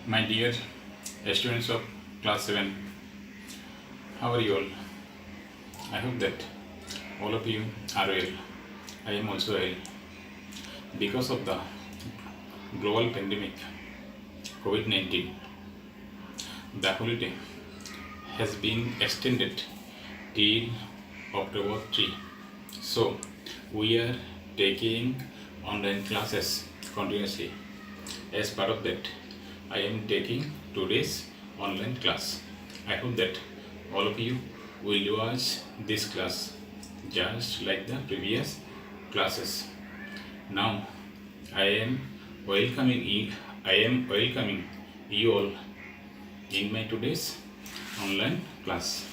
My dear students of class 7, how are you all? I hope that all of you are well. I am also well. Because of the global pandemic COVID 19, the holiday has been extended till October 3. So, we are taking online classes continuously. As part of that, I am taking today's online class. I hope that all of you will watch this class just like the previous classes. Now, I am welcoming you all in my today's online class.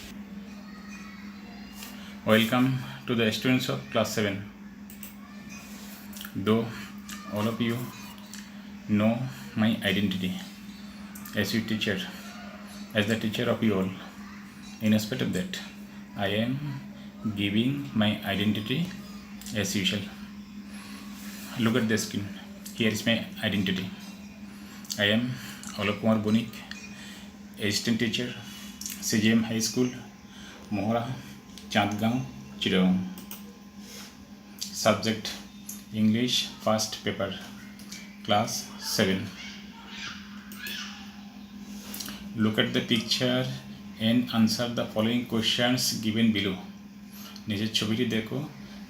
Welcome to the students of class 7. Though all of you know my identity as your teacher, as the teacher of you all, in respect of that, I am giving my identity as usual. Look at the screen. Here is my identity. I am Alok Kumar Bonik, assistant teacher, CGM High School, Mohra, Chandgaon, Chittagong. Subject English first paper, class 7. Look at the picture and answer the following questions given below. নিচের ছবিটি দেখো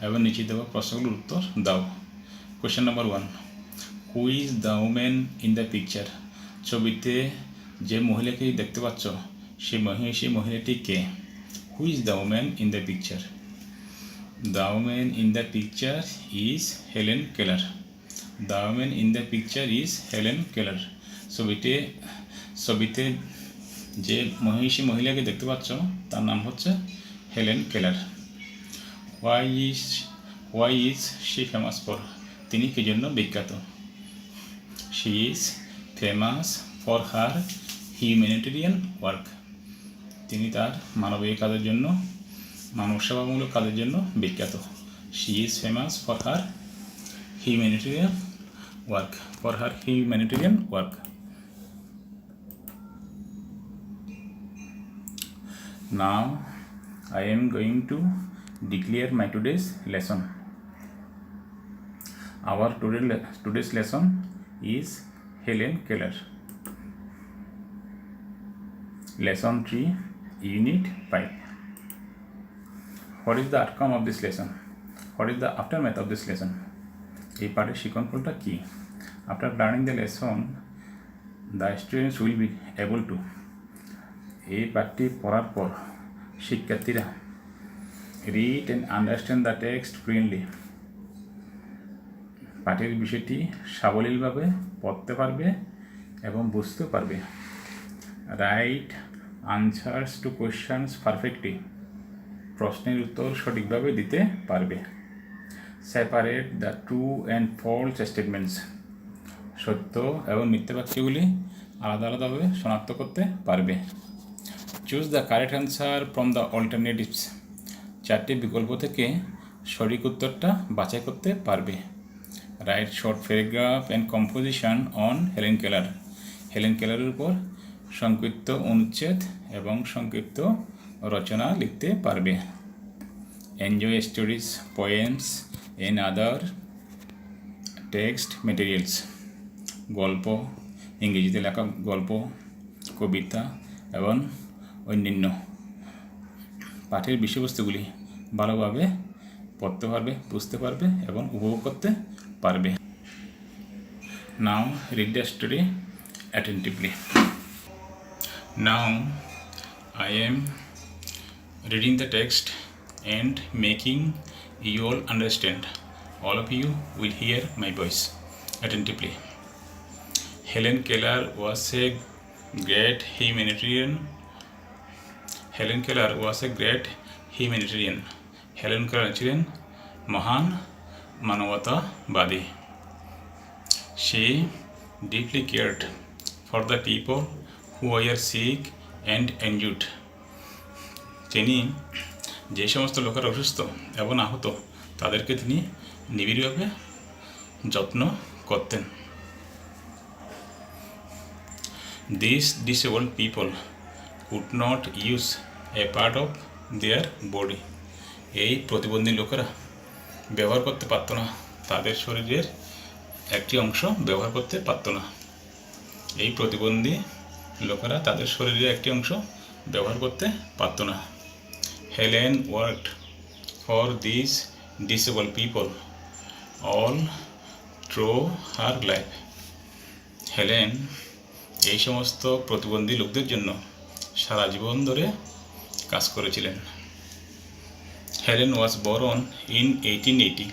এবং নিচে দেওয়া প্রশ্নগুলোর উত্তর দাও। Question number 1, who is the woman in the picture? ছবিতে যে মহিলাকে দেখতে পাচ্ছ সেই মহিলাটি কে? Who is the woman in the picture? The woman in the picture is Helen Keller. The woman in the picture is Helen Keller. ছবিতে যে মহিলাকে দেখতে পাচ্ছ তার নাম হচ্ছে Helen Keller. Why is she famous for? তিনি কি জন্য বিখ্যাত? She is famous for her humanitarian work. তিনি তার মানবিক কাজের জন্য, মানব সেবামূলক কাজের জন্য বিখ্যাত। She is famous for her humanitarian work. Now I am going to declare my today's lesson. Our today's lesson is Helen Keller. Lesson 3, Unit 5. What is the outcome of this lesson? What is the aftermath of this lesson? এই পাঠের শিক্ষণফলটা কি? After learning the lesson, the students will be able to, এই পাঠটি পড়ার পর শিক্ষার্থীরা read and understand the text fluently, পাঠের বিষয়টি সাবলীলভাবে পড়তে পারবে এবং বুঝতে পারবে। Write answers to questions perfectly, প্রশ্নের উত্তর সঠিকভাবে দিতে পারবে। Separate the true and false statements, সত্য এবং মিথ্যা বাক্যগুলি আলাদা আলাদাভাবে শনাক্ত করতে পারবে। Choose the correct answer from the alternatives, চারটি বিকল্প থেকে সঠিক উত্তরটা বাছাই করতে পারবে। Write short paragraph and composition on Helen Keller, Helen কেলারের উপর সংক্ষিপ্ত অনুচ্ছেদ এবং সংক্ষিপ্ত রচনা লিখতে পারবে। Enjoy stories, poems and other text materials, গল্প, ইংরেজিতে লেখা গল্প, কবিতা এবং অন্যান্য পাঠের বিষয়বস্তুগুলি ভালোভাবে পড়তে পারবে, বুঝতে পারবে এবং উপভোগ করতে পারবে। Now read the story attentively. Now I am reading the text and making you all understand. All of you will hear my voice attentively. Helen Keller was a great humanitarian. Helen Keller was a great humanitarian. Helen Keller ছিলেন মহান মানবতাবাদী। She deeply cared for the people who were sick and injured, তিনি যে সমস্ত লোকেরা অসুস্থ এবং আহত তাদেরকে তিনি নিবিড়ভাবে যত্ন করতেন। These disabled people could not use a part of their body. এই প্রতিবন্ধী লোকেরা ব্যবহার করতে পারত না, তাদের শরীরের একটি অংশ ব্যবহার করতে পারত না। এই প্রতিবন্ধী লোকেরা তাদের শরীরের একটি অংশ ব্যবহার করতে পারত না। Helen worked for this disabled people all through her life. Helen এই সমস্ত প্রতিবন্ধী লোকদের জন্য সারা জীবন ধরে কাজ করেছিলেন। Helen was born in 1880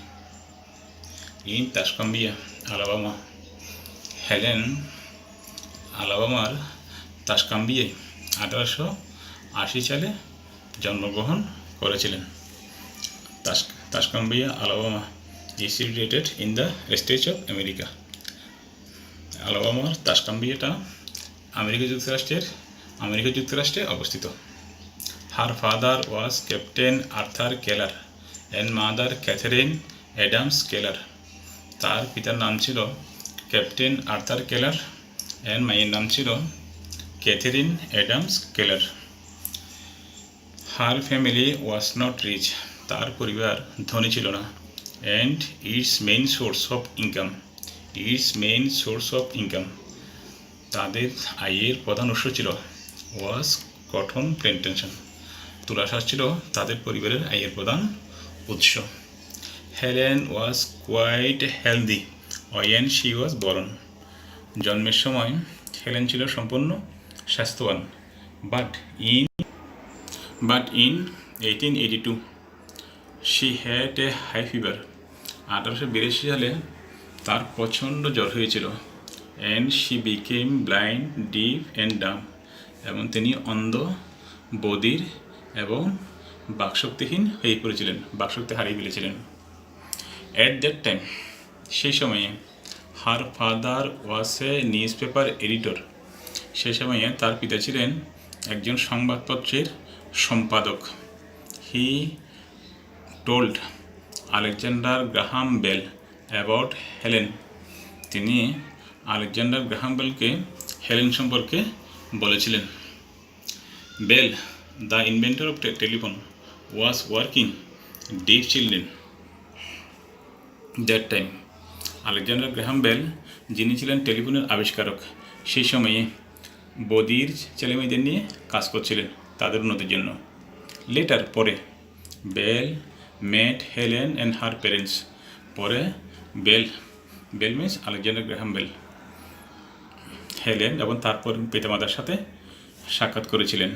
in Tuscumbia, Alabama. Helen আলাবামার তাসকাম্বিয়ায় 1880 সালে জন্মগ্রহণ করেছিলেন। Tuscumbia, Alabama is situated in the state of America. আলাবামার তাসকাম্বিয়াটা আমেরিকা যুক্তরাষ্ট্রে অবস্থিত। Her father was Captain Arthur Keller and mother Catherine Adams Keller. তার পিতার নাম ছিল ক্যাপ্টেন আর্থার কেলার and মায়ের নাম ছিল Catherine Adams কেলার। Her family was not rich. তার পরিবার ধনী ছিল না। And its main source of income তাদের আয়ের প্রধান উৎস ছিল was cotton plantation. তুলা চাষ ছিল তাদের পরিবারের আয়ের প্রধান উৎস। Helen was quite healthy when she was born. জন্মের সময় হেলেন ছিল সম্পূর্ণ স্বাস্থ্যবান। But in 1882 she had a high fever. 1882 সালে তার প্রচণ্ড জ্বর হয়েছিল। And she became blind, deaf and dumb. এবং তিনি অন্ধ, বধির এবং বাকশক্তিহীন হয়ে পড়েছিলেন, বাকশক্তি হারিয়ে ফেলেছিলেন। At that time, সেই সময়ে her father was a newspaper editor. সেই সময়ে তার পিতা ছিলেন একজন সংবাদপত্রের সম্পাদক। He told Alexander Graham Bell about Helen. তিনি আলেকজান্ডার গ্রাহাম বেলকে হেলেন সম্পর্কে বলেছিলেন। Bell, the inventor of telephone, was working deaf children that time. Alexander Graham Bell, যিনি ছিলেন টেলিফোনের আবিষ্কারক, সেই সময়ে বধির ছেলেমেয়েদের নিয়ে কাজ করছিলেন তাদের উন্নতির জন্য। লেটার, পরে, Bell met Helen and her parents. পরে Bell means Alexander Graham Bell Helen এবং তারপর পিতামাতার সাথে সাক্ষাৎ করেছিলেন।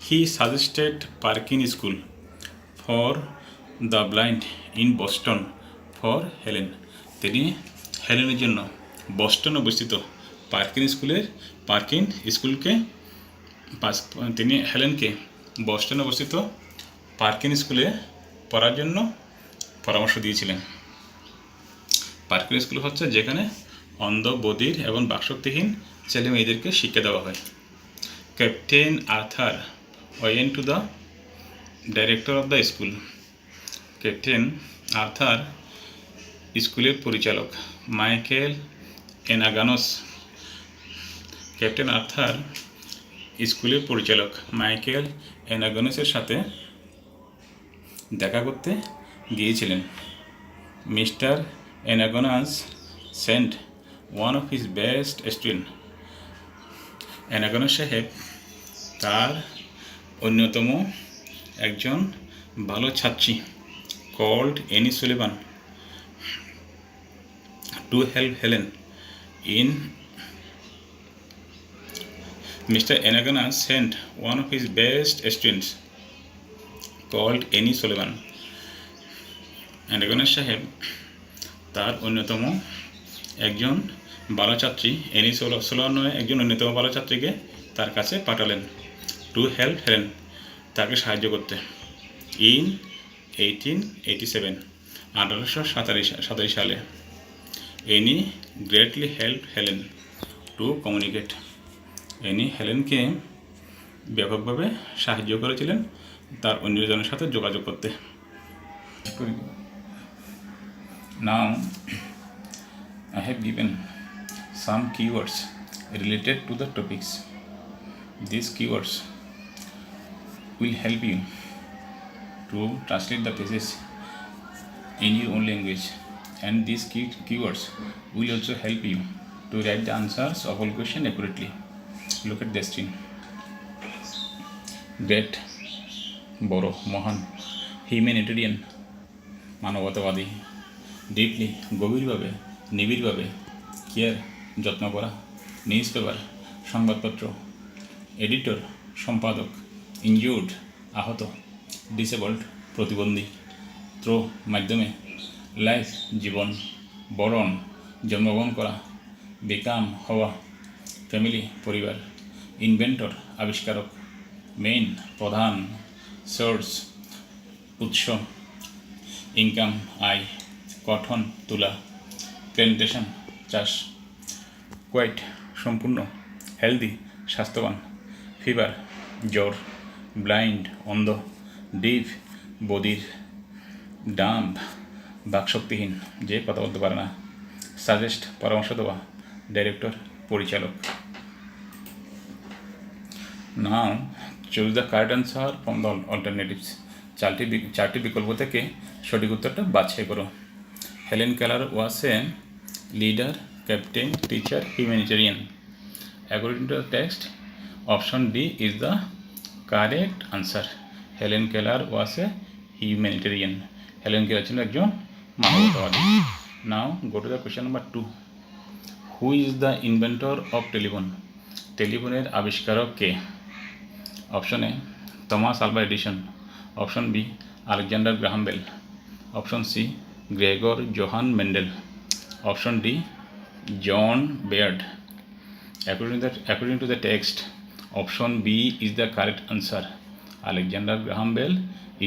He suggested Parkin School for the blind in Boston for Helen. তিনি হেলেনের জন্য বস্টন অবস্থিত তিনি হেলেনকে বস্টন অবস্থিত পার্কিন স্কুলে পড়ার জন্য পরামর্শ দিয়েছিলেন। পার্কিন স্কুল হচ্ছে যেখানে অন্ধ, বধির এবং বাকশক্তিহীন ছেলে মেয়েদেরকে শিক্ষা দেওয়া হয়। Captain Arthur went to the director of the school. Captain Arthur স্কুলের পরিচালক মাইকেল এনাগানস। ক্যাপ্টেন আর্থার স্কুলের পরিচালক মাইকেল এনাগানসের সাথে দেখা করতে গিয়েছিলেন। Mister Anagnos sent one of his best student. Anagnos সাহেব তার অন্যতম একজন ভালো ছাত্রী called Annie Sullivan to help Helen in. Mr. Enagonas sent one of his best students called Annie Sullivan. Enagonas সাহেব তার অন্যতম একজন ভালো ছাত্রী এনি সোলান নামে একজন অন্যতম ভালো ছাত্রীকে তার কাছে পাঠালেন টু হেল্প হেলেন, তাকে সাহায্য করতে। ইন 1887 1887 সালে Annie greatly help Helen to communicate. Annie হেলেনকে ব্যাপকভাবে সাহায্য করেছিলেন তার অন্যজনের সাথে যোগাযোগ করতে। Now I have given some keywords related to the topics. These keywords will help you to translate the pages in your own language, and these keywords will also help you to write the answers of all questions accurately. Look at the screen. Great, বড়, মহান, humanitarian, মানবতাবাদী, deeply, গভীরভাবে, নিবিড়ভাবে, care, যত্ন করা, news paper, সংবাদপত্র, editor, সম্পাদক, injured, আহত, disabled, প্রতিবন্ধী, থ্রো, মাধ্যমে, লাইফ, জীবন, বরণ, জন্মগ্রহণ করা, বিকাম, হওয়া, ফ্যামিলি, পরিবার, ইনভেন্টর, আবিষ্কারক, মেইন, প্রধান, সোর্স, উৎস, ইনকাম, আয়, গঠন, তুলা, প্ল্যান্টেশন, চাষ, কোয়াইট, সম্পূর্ণ, হেলদি, স্বাস্থ্যবান, ফিভার, জ্বর, ব্লাইন্ড, অন্ধ, ডিভ, বধির, ডাম্প, বাকশক্তিহীন, যে কথা বলতে পারে না, সাজেস্ট, পরামর্শ দেওয়া, ডাইরেক্টর, পরিচালক। Now choose the correct answer from the alternatives. চারটি বিকল্প থেকে সঠিক উত্তরটা বাছাই করো। Helen Keller was a leader, captain, teacher, humanitarian. According to the text, option D is the correct answer. Helen Keller was a humanitarian. Helen Keller ছিল একজন মানবতাবাদী। Now go to the question number 2। Who is the inventor of telephone? টেলিফোনের আবিষ্কারক কে? Option A Thomas Alva Edison, option B Alexander Graham Bell, option C Gregor Johann Mendel, option D John Baird. According to the text, option B is the correct answer. Alexander Graham Bell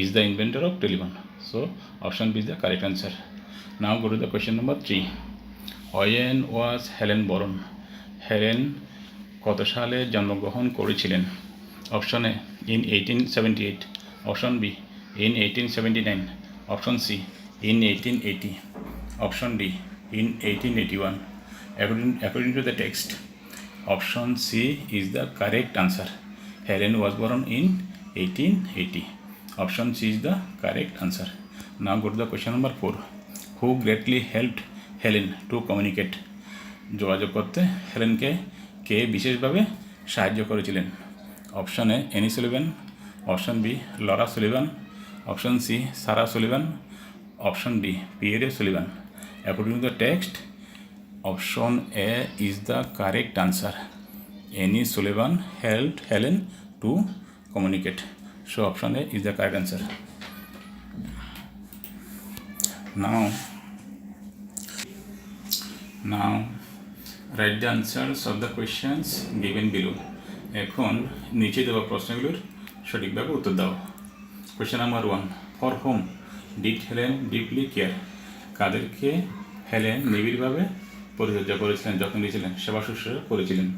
is the inventor of telephone. So option B is the correct answer. Now go to the question number 3. When was Helen born? Helen কত সালে জন্মগ্রহণ করেছিলেন? Option A in 1878, option B in 1879, option C in 1880, option D in 1881. According to the text, option C is the correct answer. Helen was born in 1880. Option C is the correct answer. Now go to the question number 4. Who greatly helped Helen to communicate? যোগাযোগ করতে হেলেনকে কে বিশেষভাবে সাহায্য করেছিলেন? Option A Annie Sullivan, option B Laura Sullivan, option C Sarah Sullivan, option D Pierre Sullivan. According to the text, option A is the correct answer. Annie Sullivan helped Helen to communicate. So option A is the correct answer. Now write the answers of the questions given below. এখন নিচে দেওয়া প্রশ্নগুলোর সঠিকভাবে উত্তর দাও। Question number 1, for whom did Helen deeply care? কাদেরকে Helen নিবিড়ভাবে পরিচর্যা করেছিলেন, যত্ন নিয়েছিলেন, সেবা শুশ্রূষা করেছিলেন?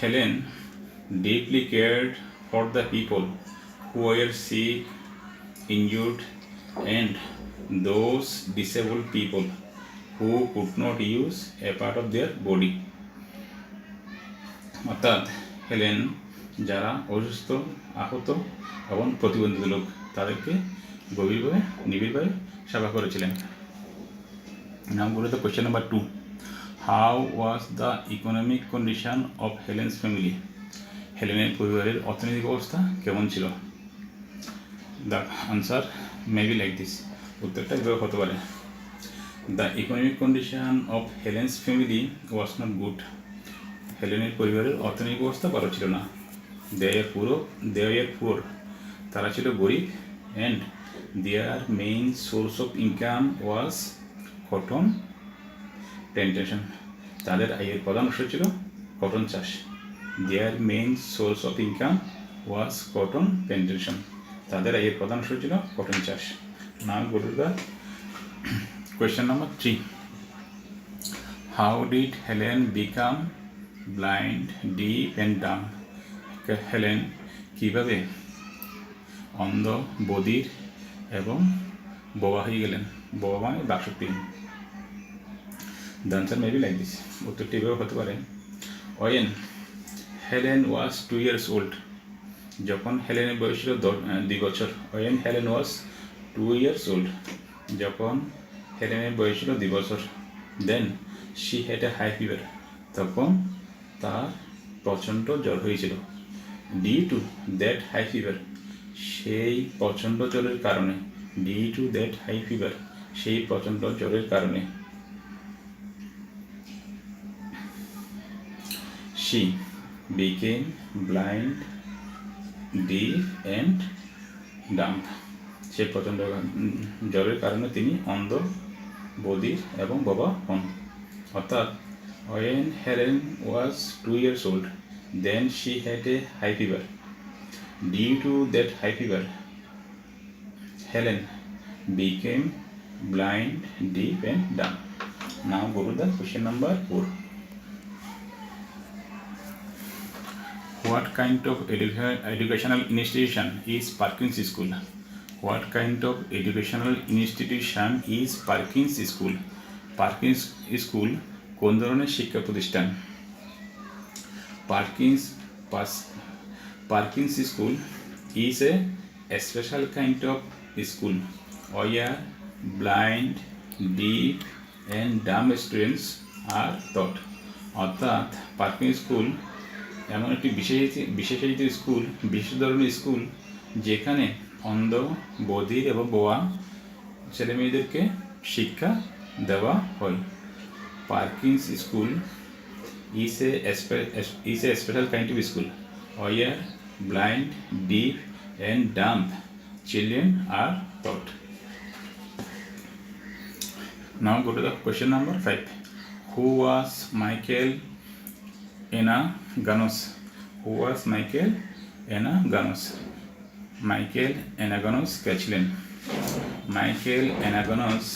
Helen deeply cared for the people who were sick, injured and those disabled people who could not use a part of their body. অর্থাৎ হেলেন যারা অসুস্থ, আহত এবং প্রতিবন্ধিত লোক তাদেরকে গভীরভাবে নিবিড়ভাবে সেবা করেছিলেন। Now go to the question number 2. How was the economic condition of Helen's family? হেলেনের পরিবারের অর্থনৈতিক অবস্থা কেমন ছিল? The answer may be like this. উত্তরটা এভাবে হতে পারে। The economic condition of Helen's family was not good. হেলেনের পরিবারের অর্থনৈতিক অবস্থা ভালো ছিল না। They were poor. তারা ছিল গরিব, and their main source of income was cotton plantation. তাদের আয়ের প্রধান উৎস ছিল কটন চাষ। Their main source of income was cotton plantation. তাদের আয়ের প্রধান উৎস ছিল কটন চাষ। Now go to the question number 3. How did Helen become blind, deaf and dumb? Helen কীভাবে অন্ধ, বধির এবং বোবা হয়ে গেলেন? বোবা মানে বাকশক্তিহীন। The answer may be like this. উত্তরটি এভাবে হতে পারে, when Helen was 2 years old, যখন হেলেনের বয়স ছিল 2 বছর। when Helen was 2 years old, যখন হেলেনের বয়স ছিল 2 বছর। then she had a high fever, তখন তার প্রচণ্ড জ্বর হয়েছিল। due to that high fever, সেই প্রচণ্ড জ্বরের কারণে। due to that high fever, সেই প্রচণ্ড জ্বরের কারণে। she became blind, deaf and dumb, সে প্রচণ্ড জ্বরের কারণে তিনি অন্ধ, বধির এবং বোবা হন। অর্থাৎ when Helen was 2 years old, then she had a high fever. Due to that high fever, Helen became blind, deaf and dumb. Now go to the question number 4. What kind of educational institution is Parkins School? What kind of educational institution is Parkins School? Parkins School কোন ধরনের শিক্ষা প্রতিষ্ঠান? Parkins School is a special kind of school where blind, deaf and dumb students are taught. অর্থাৎ Perkins school এমন একটি বিশেষায়িত school, বিশেষ ধরনের স্কুল যেখানে অন্ধ, বধির এবং বোবা ছেলেমেয়েদেরকে শিক্ষা দেওয়া হয়। Perkins school is a special kind of school where blind, deaf and dumb children are taught. Now go to the question number 5. Who was Michael Anaganos? Who was Michael Anaganos? Michael Anaganos কে ছিলেন? Michael Anaganos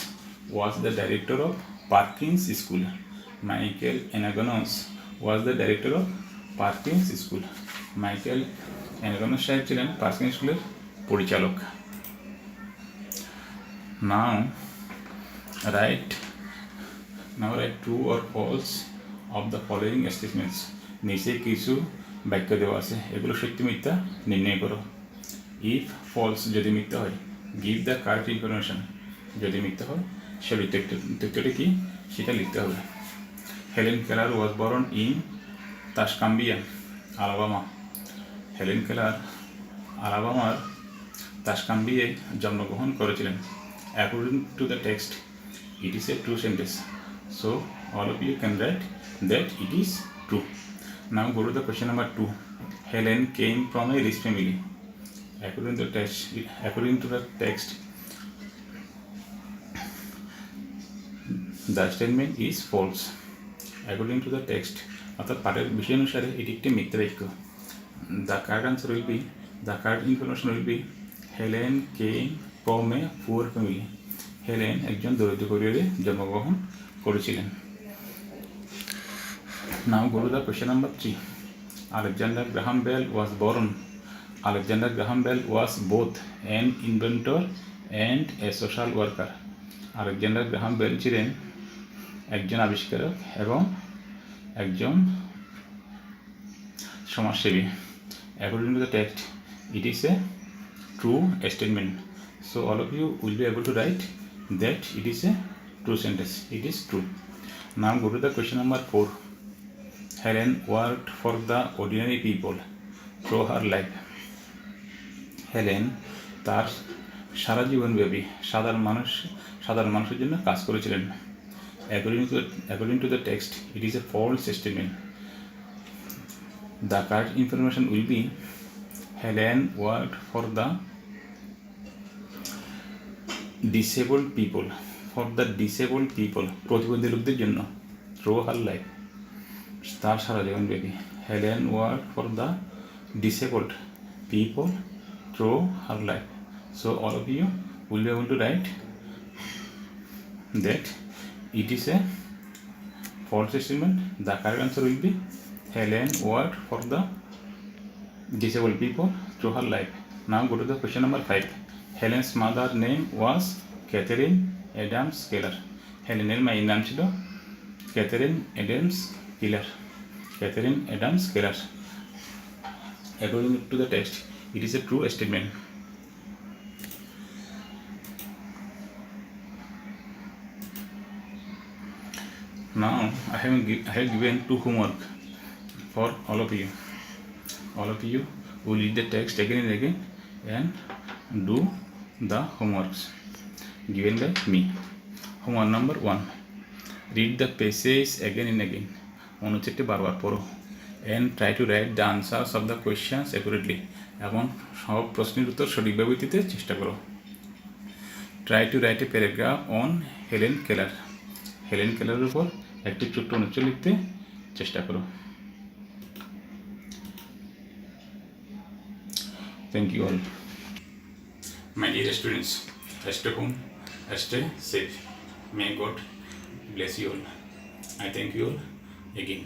was the director of Parkins School. Michael Anaganos was the director of Parkins School. Michael Anaganos সাহেব ছিলেন Perkins স্কুলের পরিচালক। Now write true or false of the following statements. নিচে কিছু বাক্য দেওয়া আছে, এগুলো সত্যি মিথ্যা নির্ণয় করো। if false যদি মিথ্যা হয়, give the correct information যদি মিথ্যা হয় সঠিক তথ্যটি কি সেটা লিখতে হবে। Helen Keller was born in Tuscumbia, Alabama. Helen Keller আলাবামার তাসকাম্বিয়ায় জন্মগ্রহণ করেছিলেন। According to the text, it is a true sentence. So all of you can write that it is true. Now go to the question number 2. Helen came from a rich family. According to the text, the statement is false. According to the text, অর্থাৎ পাঠের বিষয় অনুসারে এটি একটি মিথ্যা বাক্য। The correct answer will be, the correct information will be, Helen came from a poor family. Helen একজন দরিদ্র পরিবারে জন্মগ্রহণ করেছিলেন। Now go to the question number 3. Alexander Graham Bell was born. Alexander Graham Bell was both an inventor and a social worker. Alexander Graham Bell ছিলেন একজন আবিষ্কারক এবং একজন সমাজসেবী। According to the text, it is a true statement. So all of you will be able to write that it is a true sentence. It is true. Now go to the question number 4. Helen worked for the ordinary people through her life. Helen তার সারা জীবনব্যাপী সাধারণ মানুষের জন্য কাজ করেছিলেন। According to the text, it is a false statement. The correct information will be, Helen worked for the disabled people. প্রতিবন্ধী লোকদের জন্য through her life, তার সারা জীবনব্যাপী। Helen worked for the disabled people through her life. So all of you will be able to write that it is a false statement. The correct answer will be, Helen worked for the disabled people through her life. Now go to the question number 5. Helen's mother's name was Catherine Adams Keller. হেলেনের মায়ের নাম ছিল Catherine Adams killer. Catherine Adams killer. According to the text, it is a true statement. Now I have given two homework for all of you. All of you will read the text again and again and do the homeworks given by me. Homework number 1. Read the passage again and again. অনুচ্ছেদটি বারবার পড়ো and try to write the answers of the questions accurately. এবং সব প্রশ্নের উত্তর সঠিকভাবে দিতে চেষ্টা করো. Try to write a paragraph on Helen Keller. Helen কেলারের উপর একটি ছোট্ট অনুচ্ছেদ লিখতে চেষ্টা করো. Thank you all. My dear students, stay home, stay safe. May God bless you all. I thank you all again.